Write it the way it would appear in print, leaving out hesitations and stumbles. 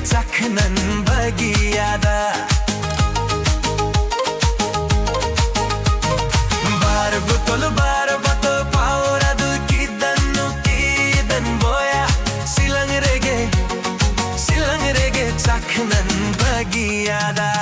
착한 bagiyada bar botol paura du kidan boya silang rege 착한 bagiyada